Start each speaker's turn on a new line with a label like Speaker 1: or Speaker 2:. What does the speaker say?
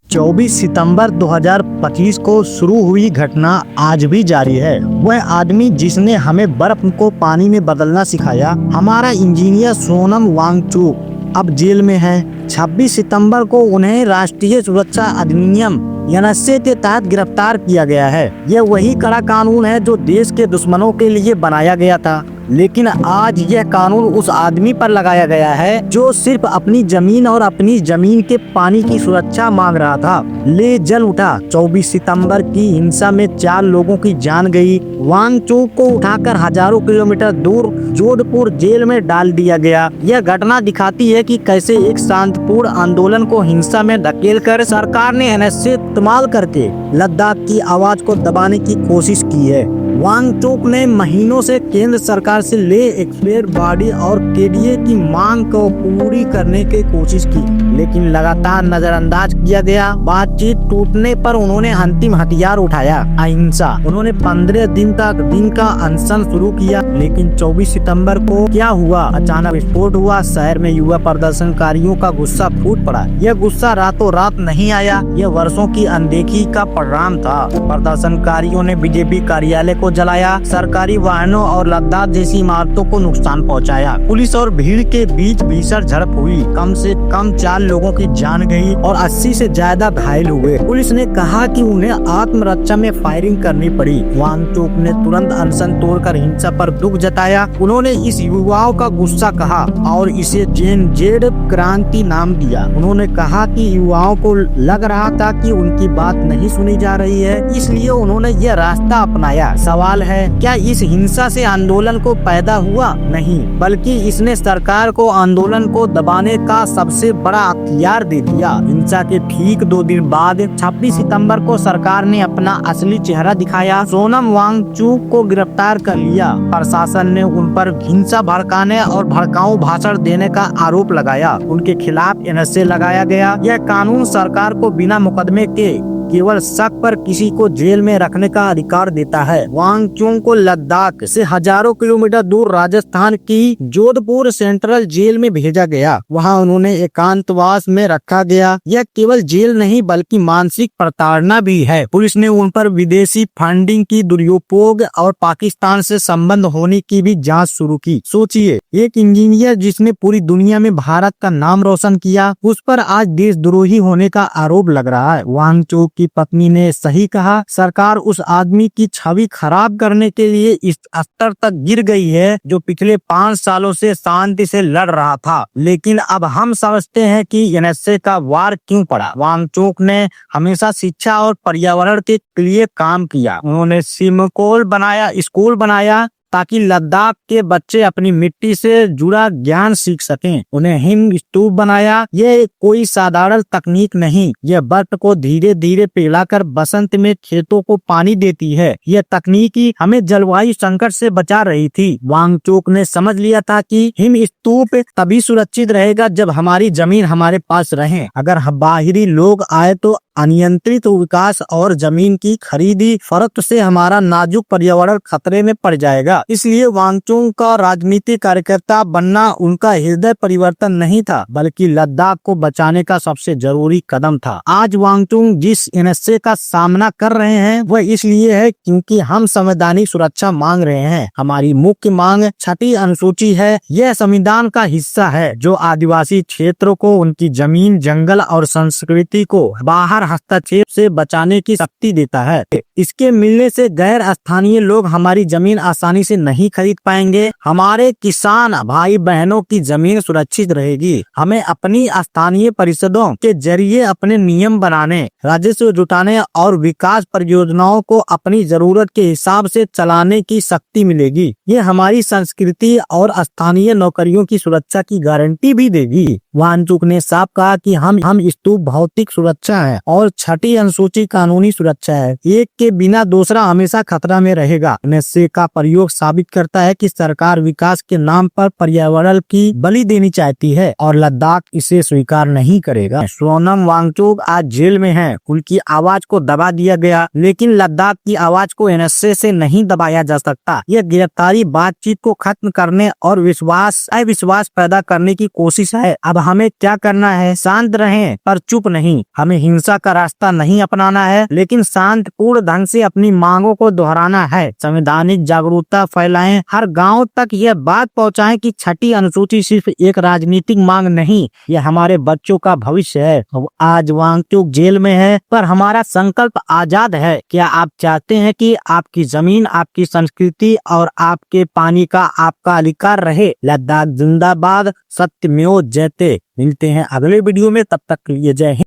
Speaker 1: 24 सितंबर 2025 को शुरू हुई घटना आज भी जारी है। वह आदमी जिसने हमें बर्फ को पानी में बदलना सिखाया, हमारा इंजीनियर सोनम वांगचुक अब जेल में है। 26 सितंबर को उन्हें राष्ट्रीय सुरक्षा अधिनियम एनएसए के तहत गिरफ्तार किया गया है। यह वही कड़ा कानून है जो देश के दुश्मनों के लिए बनाया गया था, लेकिन आज यह कानून उस आदमी पर लगाया गया है जो सिर्फ अपनी जमीन और अपनी जमीन के पानी की सुरक्षा मांग रहा था। ले जल उठा। 24 सितंबर की हिंसा में 4 लोगों की जान गई। वांगचुक को उठाकर हजारों किलोमीटर दूर जोधपुर जेल में डाल दिया गया। यह घटना दिखाती है कि कैसे एक शांतिपूर्ण आंदोलन को हिंसा में धकेलकर सरकार ने एनएसए इस्तेमाल करके लद्दाख की आवाज को दबाने की कोशिश की है। वांगचुक ने महीनों से केंद्र सरकार से ले एक्सप्रेस बॉडी और केडीए की मांग को पूरी करने की कोशिश की, लेकिन लगातार नजरअंदाज किया गया। बातचीत टूटने पर उन्होंने अंतिम हथियार उठाया, अहिंसा। उन्होंने 15 दिन का अनशन शुरू किया, लेकिन 24 सितंबर को क्या हुआ? अचानक विस्फोट हुआ। शहर में युवा प्रदर्शनकारियों का गुस्सा फूट पड़ा। यह गुस्सा रातों रात नहीं आया, यह वर्षों की अनदेखी का परिणाम था। प्रदर्शनकारियों ने बीजेपी कार्यालय को जलाया, सरकारी वाहनों और लद्दाख जैसी इमारतों को नुकसान पहुंचाया। पुलिस और भीड़ के बीच भीषण झड़प हुई। कम से कम 4 लोगों की जान गई और 80 से ज्यादा घायल हुए। पुलिस ने कहा कि उन्हें आत्मरक्षा में फायरिंग करनी पड़ी। वांगचुक ने तुरंत अनशन तोड़कर हिंसा पर दुख जताया। उन्होंने इस युवाओं का गुस्सा कहा और इसे जेन जेड क्रांति नाम दिया। उन्होंने कहा कि युवाओं को लग रहा था कि उनकी बात नहीं सुनी जा रही है, इसलिए उन्होंने यह रास्ता अपनाया। सवाल है, क्या इस हिंसा से आंदोलन को पैदा हुआ? नहीं, बल्कि इसने सरकार को आंदोलन को दबाने का सबसे बड़ा हथियार दे दिया। हिंसा के ठीक 2 दिन बाद 26 सितंबर को सरकार ने अपना असली चेहरा दिखाया। सोनम वांगचुक को गिरफ्तार कर लिया। प्रशासन ने उन पर हिंसा भड़काने और भड़काऊ भाषण देने का आरोप लगाया। उनके खिलाफ एनएसए लगाया गया। यह कानून सरकार को बिना मुकदमे के केवल शक पर किसी को जेल में रखने का अधिकार देता है। वांगचुक को लद्दाख से हजारों किलोमीटर दूर राजस्थान की जोधपुर सेंट्रल जेल में भेजा गया। वहां उन्होंने एकांतवास में रखा गया। यह केवल जेल नहीं बल्कि मानसिक प्रताड़ना भी है। पुलिस ने उन पर विदेशी फंडिंग की दुरुपयोग और पाकिस्तान से संबंध होने की भी जांच शुरू की। सोचिए, एक इंजीनियर जिसने पूरी दुनिया में भारत का नाम रोशन किया, उस पर आज देशद्रोही होने का आरोप लग रहा है। वांगचुक की पत्नी ने सही कहा, सरकार उस आदमी की छवि खराब करने के लिए इस स्तर तक गिर गई है जो पिछले 5 सालों से शांति से लड़ रहा था। लेकिन अब हम समझते हैं कि एनएसए का वार क्यों पड़ा। वांगचुक ने हमेशा शिक्षा और पर्यावरण के लिए काम किया। उन्होंने स्कूल बनाया ताकि लद्दाख के बच्चे अपनी मिट्टी से जुड़ा ज्ञान सीख सकें। उन्हें हिम स्तूप बनाया। यह कोई साधारण तकनीक नहीं, यह बर्फ को धीरे धीरे पिघलाकर बसंत में खेतों को पानी देती है। यह तकनीकी हमें जलवायु संकट से बचा रही थी। वांगचुक ने समझ लिया था कि हिम स्तूप तभी सुरक्षित रहेगा जब हमारी जमीन हमारे पास रहे। अगर बाहरी लोग आए तो अनियंत्रित विकास और जमीन की खरीदी फरोख्त से हमारा नाजुक पर्यावरण खतरे में पड़ जाएगा। इसलिए वांगचुक का राजनीतिक कार्यकर्ता बनना उनका हृदय परिवर्तन नहीं था, बल्कि लद्दाख को बचाने का सबसे जरूरी कदम था। आज वांगचुक जिस एनएसए का सामना कर रहे हैं वह इसलिए है क्योंकि हम संवैधानिक सुरक्षा मांग रहे हैं। हमारी मुख्य मांग 6ठी अनुसूची है। यह संविधान का हिस्सा है जो आदिवासी क्षेत्रों को उनकी जमीन, जंगल और संस्कृति को बाहर हस्तक्षेप से बचाने की शक्ति देता है। इसके मिलने से गैर स्थानीय लोग हमारी जमीन आसानी से नहीं खरीद पाएंगे। हमारे किसान भाई बहनों की जमीन सुरक्षित रहेगी। हमें अपनी स्थानीय परिषदों के जरिए अपने नियम बनाने, राजस्व जुटाने और विकास परियोजनाओं को अपनी जरूरत के हिसाब से चलाने की शक्ति मिलेगी। ये हमारी संस्कृति और स्थानीय नौकरियों की सुरक्षा की गारंटी भी देगी। वांगचुक ने साफ कहा कि हम स्तूप भौतिक सुरक्षा है और 6ठी अनुसूची कानूनी सुरक्षा है। एक के बिना दूसरा हमेशा खतरा में रहेगा। एनएसए का प्रयोग साबित करता है कि सरकार विकास के नाम पर पर्यावरण की बलि देनी चाहती है और लद्दाख इसे स्वीकार नहीं करेगा। सोनम वांगचुक आज जेल में हैं। उनकी आवाज को दबा दिया गया, लेकिन लद्दाख की आवाज को एनएसए से नहीं दबाया जा सकता। यह गिरफ्तारी बातचीत को खत्म करने और अविश्वास पैदा करने की कोशिश है। अब हमें क्या करना है? शांत रहें पर चुप नहीं। हमें हिंसा का रास्ता नहीं अपनाना है, लेकिन शांतिपूर्ण ढंग से अपनी मांगों को दोहराना है। संवैधानिक जागरूकता फैलाएं, हर गांव तक यह बात पहुंचाएं कि छठी अनुसूची सिर्फ एक राजनीतिक मांग नहीं, यह हमारे बच्चों का भविष्य है। आज वांगचुक जेल में है, पर हमारा संकल्प आजाद है। क्या आप चाहते हैं कि आपकी जमीन, आपकी संस्कृति और आपके पानी का आपका अधिकार रहे? लद्दाख जिंदाबाद, सत्यमेव जयते। मिलते हैं अगले वीडियो में, तब तक के लिए जय हिंद।